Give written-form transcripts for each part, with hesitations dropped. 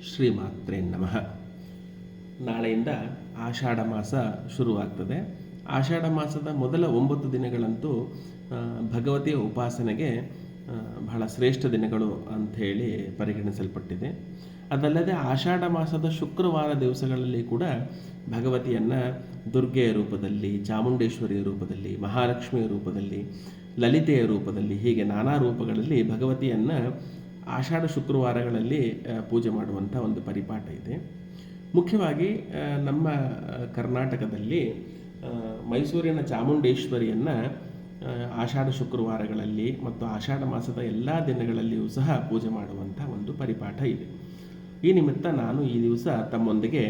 ಶ್ರೀಮಾತ್ರೇ ನಮಃ. ನಾಳೆಯಿಂದ ಆಷಾಢ ಮಾಸ ಶುರುವಾಗ್ತದೆ. ಆಷಾಢ ಮಾಸದ ಮೊದಲ 9 ದಿನಗಳಂತೂ ಭಗವತಿಯ ಉಪಾಸನೆಗೆ ಬಹಳ ಶ್ರೇಷ್ಠ ದಿನಗಳು ಅಂಥೇಳಿ ಪರಿಗಣಿಸಲ್ಪಟ್ಟಿದೆ. ಅದಲ್ಲದೆ ಆಷಾಢ ಮಾಸದ ಶುಕ್ರವಾರ ದಿವಸಗಳಲ್ಲಿ ಕೂಡ ಭಗವತಿಯನ್ನು ದುರ್ಗೆಯ ರೂಪದಲ್ಲಿ, ಚಾಮುಂಡೇಶ್ವರಿಯ ರೂಪದಲ್ಲಿ, ಮಹಾಲಕ್ಷ್ಮಿಯ ರೂಪದಲ್ಲಿ, ಲಲಿತೆಯ ರೂಪದಲ್ಲಿ, ಹೀಗೆ ನಾನಾ ರೂಪಗಳಲ್ಲಿ ಭಗವತಿಯನ್ನು ಆಷಾಢ ಶುಕ್ರವಾರಗಳಲ್ಲಿ ಪೂಜೆ ಮಾಡುವಂಥ ಒಂದು ಪರಿಪಾಠ ಇದೆ. ಮುಖ್ಯವಾಗಿ ನಮ್ಮ ಕರ್ನಾಟಕದಲ್ಲಿ ಮೈಸೂರಿನ ಚಾಮುಂಡೇಶ್ವರಿಯನ್ನು ಆಷಾಢ ಶುಕ್ರವಾರಗಳಲ್ಲಿ ಮತ್ತು ಆಷಾಢ ಮಾಸದ ಎಲ್ಲ ದಿನಗಳಲ್ಲಿಯೂ ಸಹ ಪೂಜೆ ಮಾಡುವಂಥ ಒಂದು ಪರಿಪಾಠ ಇದೆ. ಈ ನಿಮಿತ್ತ ನಾನು ಈ ದಿವಸ ತಮ್ಮೊಂದಿಗೆ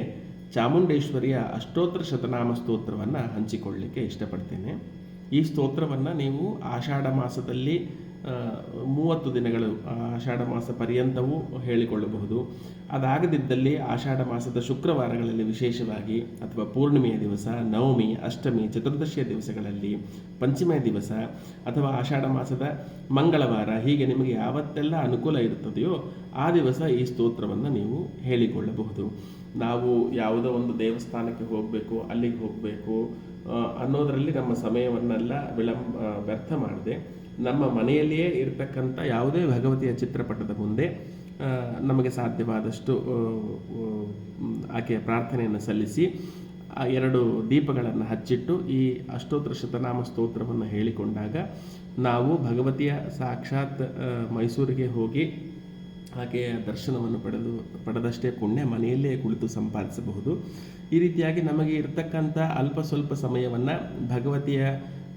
ಚಾಮುಂಡೇಶ್ವರಿಯ ಅಷ್ಟೋತ್ತರ ಶತನಾಮ ಸ್ತೋತ್ರವನ್ನು ಹಂಚಿಕೊಳ್ಳಲಿಕ್ಕೆ ಇಷ್ಟಪಡ್ತೇನೆ. ಈ ಸ್ತೋತ್ರವನ್ನು ನೀವು ಆಷಾಢ ಮಾಸದಲ್ಲಿ 30 ದಿನಗಳು ಆಷಾಢ ಮಾಸ ಪರ್ಯಂತವೂ ಹೇಳಿಕೊಳ್ಳಬಹುದು. ಅದಾಗದಿದ್ದಲ್ಲಿ ಆಷಾಢ ಮಾಸದ ಶುಕ್ರವಾರಗಳಲ್ಲಿ ವಿಶೇಷವಾಗಿ, ಅಥವಾ ಪೂರ್ಣಿಮೆಯ ದಿವಸ, ನವಮಿ, ಅಷ್ಟಮಿ, ಚತುರ್ದಶಿಯ ದಿವಸಗಳಲ್ಲಿ, ಪಂಚಮೆಯ ದಿವಸ, ಅಥವಾ ಆಷಾಢ ಮಾಸದ ಮಂಗಳವಾರ, ಹೀಗೆ ನಿಮಗೆ ಯಾವತ್ತೆಲ್ಲ ಅನುಕೂಲ ಇರುತ್ತದೆಯೋ ಆ ದಿವಸ ಈ ಸ್ತೋತ್ರವನ್ನು ನೀವು ಹೇಳಿಕೊಳ್ಳಬಹುದು. ನಾವು ಯಾವುದೋ ಒಂದು ದೇವಸ್ಥಾನಕ್ಕೆ ಹೋಗಬೇಕು, ಅಲ್ಲಿಗೆ ಹೋಗಬೇಕು ಅನ್ನೋದರಲ್ಲಿ ನಮ್ಮ ಸಮಯವನ್ನೆಲ್ಲ ವ್ಯರ್ಥ ಮಾಡದೆ ನಮ್ಮ ಮನೆಯಲ್ಲಿಯೇ ಇರತಕ್ಕಂಥ ಯಾವುದೇ ಭಗವತಿಯ ಚಿತ್ರಪಟದ ಮುಂದೆ ನಮಗೆ ಸಾಧ್ಯವಾದಷ್ಟು ಆಕೆಯ ಪ್ರಾರ್ಥನೆಯನ್ನು ಸಲ್ಲಿಸಿ 2 ದೀಪಗಳನ್ನು ಹಚ್ಚಿಟ್ಟು ಈ ಅಷ್ಟೋತ್ತರ ಶತನಾಮ ಸ್ತೋತ್ರವನ್ನು ಹೇಳಿಕೊಂಡಾಗ ನಾವು ಭಗವತಿಯ ಸಾಕ್ಷಾತ್ ಮೈಸೂರಿಗೆ ಹೋಗಿ ಆಕೆಯ ದರ್ಶನವನ್ನು ಪಡೆದಷ್ಟೇ ಪುಣ್ಯ ಮನೆಯಲ್ಲೇ ಕುಳಿತು ಸಂಪಾದಿಸಬಹುದು. ಈ ರೀತಿಯಾಗಿ ನಮಗೆ ಇರತಕ್ಕಂಥ ಅಲ್ಪ ಸ್ವಲ್ಪ ಸಮಯವನ್ನು ಭಗವತಿಯ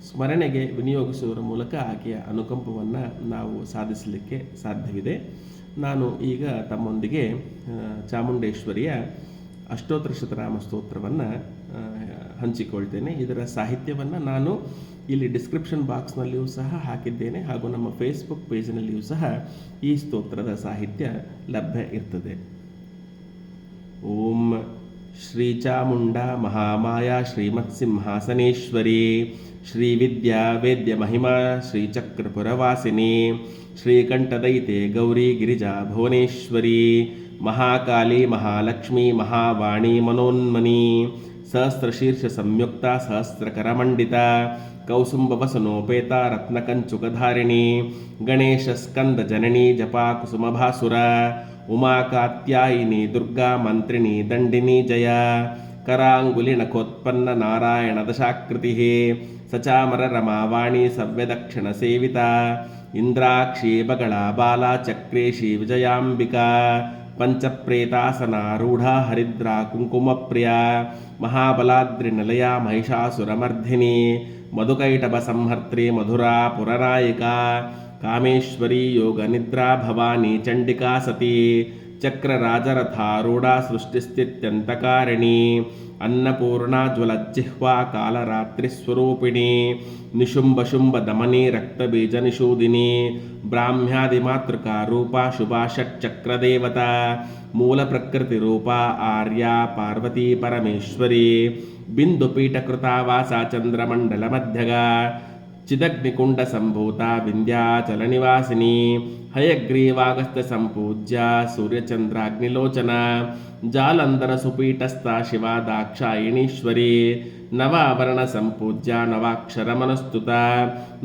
ಸ್ಮರಣೆಗೆ ವಿನಿಯೋಗಿಸುವುದರ ಮೂಲಕ ಆಕೆಯ ಅನುಕಂಪವನ್ನು ನಾವು ಸಾಧಿಸಲಿಕ್ಕೆ ಸಾಧ್ಯವಿದೆ. ನಾನು ಈಗ ತಮ್ಮೊಂದಿಗೆ ಚಾಮುಂಡೇಶ್ವರಿಯ ಅಷ್ಟೋತ್ತರ ಶತನಾಮ ಸ್ತೋತ್ರವನ್ನು ಹಂಚಿಕೊಳ್ತೇನೆ. ಇದರ ಸಾಹಿತ್ಯವನ್ನು ನಾನು ಇಲ್ಲಿ ಡಿಸ್ಕ್ರಿಪ್ಷನ್ ಬಾಕ್ಸ್ನಲ್ಲಿಯೂ ಸಹ ಹಾಕಿದ್ದೇನೆ, ಹಾಗೂ ನಮ್ಮ ಫೇಸ್ಬುಕ್ ಪೇಜಿನಲ್ಲಿಯೂ ಸಹ ಈ ಸ್ತೋತ್ರದ ಸಾಹಿತ್ಯ ಲಭ್ಯ ಇರ್ತದೆ. ಓಂ ಶ್ರೀ ಚಾಮುಂಡಾ ಮಹಾಮಾಯಾ ಶ್ರೀಮತ್ಸಿಂಹಾಸನೇಶ್ವರಿ ಶ್ರೀವಿದ್ಯಾ ವೇದ್ಯ ಮಹಿಮಾ ಶ್ರೀಚಕ್ರಪುರವಾಸಿನಿ ಶ್ರೀಕಂಠದೈತೆ ಗೌರಿ ಗಿರಿಜಾ ಭುವನೇಶ್ವರಿ ಮಹಾಕಾಳಿ ಮಹಾಲಕ್ಷ್ಮೀ ಮಹಾವಾಣಿ ಮನೋನ್ಮನಿ ಸಹಸ್ರಶೀರ್ಷ ಸಂಯುಕ್ತ ಸಹಸ್ರಕರಮಂಡಿತ ಕೌಸುಂಬವಸನೋಪೇತ ರತ್ನಕಂಚುಕಧಾರಿಣಿ ಗಣೇಶ ಸ್ಕಂದ ಜನನಿ ಜಪಾ ಕುಸುಮಭಾಸುರ ಉಮಾ ಕಾತ್ಯಾಯಿನಿ ದುರ್ಗಾ ಮಂತ್ರಿಣಿ ದಂಡಿನಿ ಜಯ ಕರಾಂಗುಲಿ ನಖೋತ್ಪನ್ನ ನಾರಾಯಣ ದಶಾಕೃತಿ ಸಚಾಮರ ರಮಾವಾಣಿ ಸವ್ಯದಕ್ಷಿಣ ಸೇವಿತ ಇಂದ್ರಾಕ್ಷಿ ಬಗಳ ಬಾಲ ಚಕ್ರೇಶಿ ವಿಜಯಾಂಬಿಕಾ ಪಂಚಪ್ರೇತಾಸನಾರೂಢ ಹರಿದ್ರಾ ಕುಂಕುಮಪ್ರಿಯ ಮಹಾಬಲಾದ್ರಿನಿಲಯ ಮಹಿಷಾಸುರಮರ್ಧಿನಿ ಮಧುಕೈಟಭ ಸಂಹರ್ತ್ರಿ ಮಧುರಾ ಪುರನಾಯಿಕಾ ಕಾಮೇಶ್ವರಿ ಯೋಗ ನಿದ್ರಾ ಭವಾನಿ ಚಂಡಿಕಾ ಸತಿ ಚಕ್ರರಾಜರಥಾರೂಢ ಸೃಷ್ಟಿಸ್ಥಿತ್ಯಂತಕಾರಿಣಿ ಅನ್ನಪೂರ್ಣಾ ಜ್ವಲಜ್ಜಿಹ್ವಾ ಕಾಲರಾತ್ರಿಸ್ವರೂಪಿಣಿ ನಿಶುಂಭಶುಂಭ ದಮನಿ ರಕ್ತಬೀಜ ನಿಷೂದಿನಿ ಬ್ರಾಹ್ಮ್ಯಾದಿಮಾತೃಕಾ ರೂಪ ಶುಭಾ ಷಟ್ಚಕ್ರದೇವತಾ ಮೂಲ ಪ್ರಕೃತಿ ರೂಪ ಆರ್ಯಾ ಪಾರ್ವತಿ ಪರಮೇಶ್ವರಿ ಬಿಂದುಪೀಠಕೃತಾ ವಾಸ ಚಂದ್ರಮಂಡಲ ಮಧ್ಯಗ ಚಿದಗ್ನಿಕುಂಡ ಸಂಭೂತ ವಿಂಧ್ಯಾಚಲ ನಿವಾಸಿನಿ ಹಯಗ್ರೀವಾಗಸ್ತ ಸಂಪೂಜ್ಯ ಸೂರ್ಯಚಂದ್ರಾಗ್ನಿಲೋಚನ ಜಾಲಂಧರ ಸುಪೀಠಸ್ಥ ಶಿವ ದಾಕ್ಷಾಯಿಣೀಶ್ವರಿ ನವಾವರಣ ಸಂಪೂಜ್ಯ ನವಾಕ್ಷರ ಮನಸ್ತುತ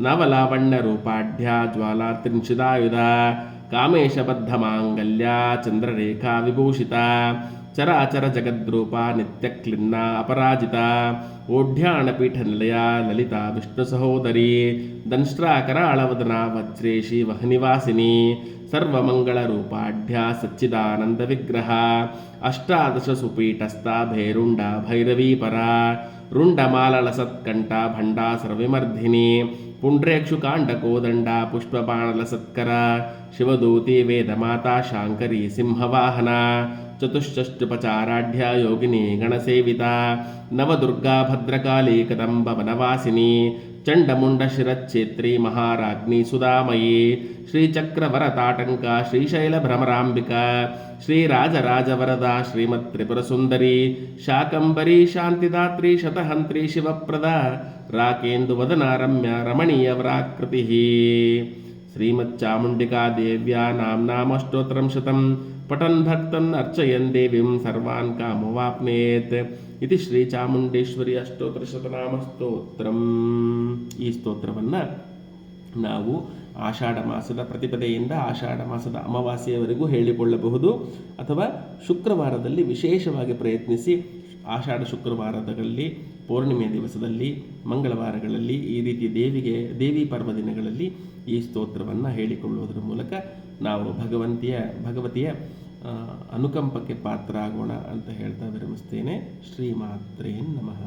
ನವಲಾವಣ್ಯ ರೂಪಾಢ್ಯ ಜ್ವಾಲಾ ತ್ರಿಂಶಿದಾಯುಧ ಕಾಮೇಶಬದ್ಧ ಮಾಂಗಲ್ಯ ಚಂದ್ರರೇಖಾ ವಿಭೂಷಿತ ಚರಾಚರ ಜಗದ್ರೂಪ ನಿತ್ಯಕ್ಲಿನ್ನ ಅಪರಾಜಿತ ಓಢ್ಯಾಣಪೀಠ ನಿಲಯ ಲಲಿತಾ ವಿಷ್ಣು ಸಹೋದರಿ ದಂಷ್ಟ್ರಾಕರಾಳವದನ ವಜ್ರೇಶಿ ವಹನಿವಾಸಿನಿ ಸರ್ವಮಂಗಳ ರೂಪಾಢ್ಯ ಸಚ್ಚಿದಾನಂದ ವಿಗ್ರಹ ಅಷ್ಟಾದಶ ಸುಪೀಠಸ್ಥ ಭೈರುಂಡ ಭೈರವೀಪರ ರುಂಡಮಾಲಳ ಸತ್ಕಂಠ ಭಂಡಾಸರ ವಿಮರ್ಧಿನಿ ಪುಂಡ್ರೇಕ್ಷು ಕಾಂಡಕೋದಂಡ ಪುಷ್ಪಬಾಣಲ ಸತ್ಕರ ಶಿವದೂತಿ ವೇದಮಾತಾ ಶಾಂಕರಿ ಸಿಂಹವಾಹನ ಚತುಶ್ಚಷ್ಟುಪಚಾರಾಢ್ಯ ಯೋಗಿನಿ ಗಣಸೇವಿತ ನವದುರ್ಗಾ ಭದ್ರಕಾಳಿ ಕದಂಬ ವನವಾಸಿನಿ ಚಂಡಮುಂಡ ಶಿರಚ್ಛೇತ್ರಿ ಮಹಾರಾಜ್ಞಿ ಸುಧಾಮಯಿ ಶ್ರೀಚಕ್ರವರತಾಟಂಕ ಶ್ರೀಶೈಲ ಭ್ರಮರಾಂಬಿಕಾ ಶ್ರೀರಾಜರಾಜವರದ ಶ್ರೀಮತ್ ತ್ರಿಪುರ ಸುಂದರಿ ಶಾಕಂಬರಿ ಶಾಂತಿದಾತ್ರಿ ಶತಹಂತ್ರಿ ಶಿವಪ್ರದ ರಾಕೇಂದು ವದನ ರಮ್ಯ ರಮಣೀಯವರಾಕೃತಿ ಶ್ರೀಮಚ್ಚಾಮುಂಡಿಕಾ ದೇವ್ಯಾ ನಾಮ್ನಾಮಷ್ಟೋತ್ತರಂ ಶತಂ ಪಠನ್ ಭಕ್ತನ್ ಅರ್ಚಯನ್ ದೇವಿಂ ಸರ್ವಾನ್ ಕಾಮವಾಪ್ನೇತ್ ಇತಿ ಶ್ರೀ ಚಾಮುಂಡೇಶ್ವರಿ ಅಷ್ಟೋತ್ತರ ಶತನಾಮ ಸ್ತೋತ್ರಂ. ಈ ಸ್ತೋತ್ರವನ್ನು ನಾವು ಆಷಾಢ ಮಾಸದ ಪ್ರತಿಪದೆಯಿಂದ ಆಷಾಢ ಮಾಸದ ಅಮಾವಾಸ್ಯೆಯವರೆಗೂ ಹೇಳಿಕೊಳ್ಳಬಹುದು, ಅಥವಾ ಶುಕ್ರವಾರದಲ್ಲಿ ವಿಶೇಷವಾಗಿ ಪ್ರಯತ್ನಿಸಿ ಆಷಾಢ ಶುಕ್ರವಾರದಲ್ಲಿ, ಪೌರ್ಣಿಮೆಯ ದಿವಸದಲ್ಲಿ, ಮಂಗಳವಾರಗಳಲ್ಲಿ, ಈ ರೀತಿ ದೇವಿ ಪರ್ವ ದಿನಗಳಲ್ಲಿ ಈ ಸ್ತೋತ್ರವನ್ನು ಹೇಳಿಕೊಳ್ಳುವುದರ ಮೂಲಕ ನಾವು ಭಗವತಿಯ ಅನುಕಂಪಕ್ಕೆ ಪಾತ್ರ ಆಗೋಣ ಅಂತ ಹೇಳ್ತಾ ವಿರಮಿಸ್ತೇನೆ. ಶ್ರೀಮಾತ್ರೇ ನಮಃ.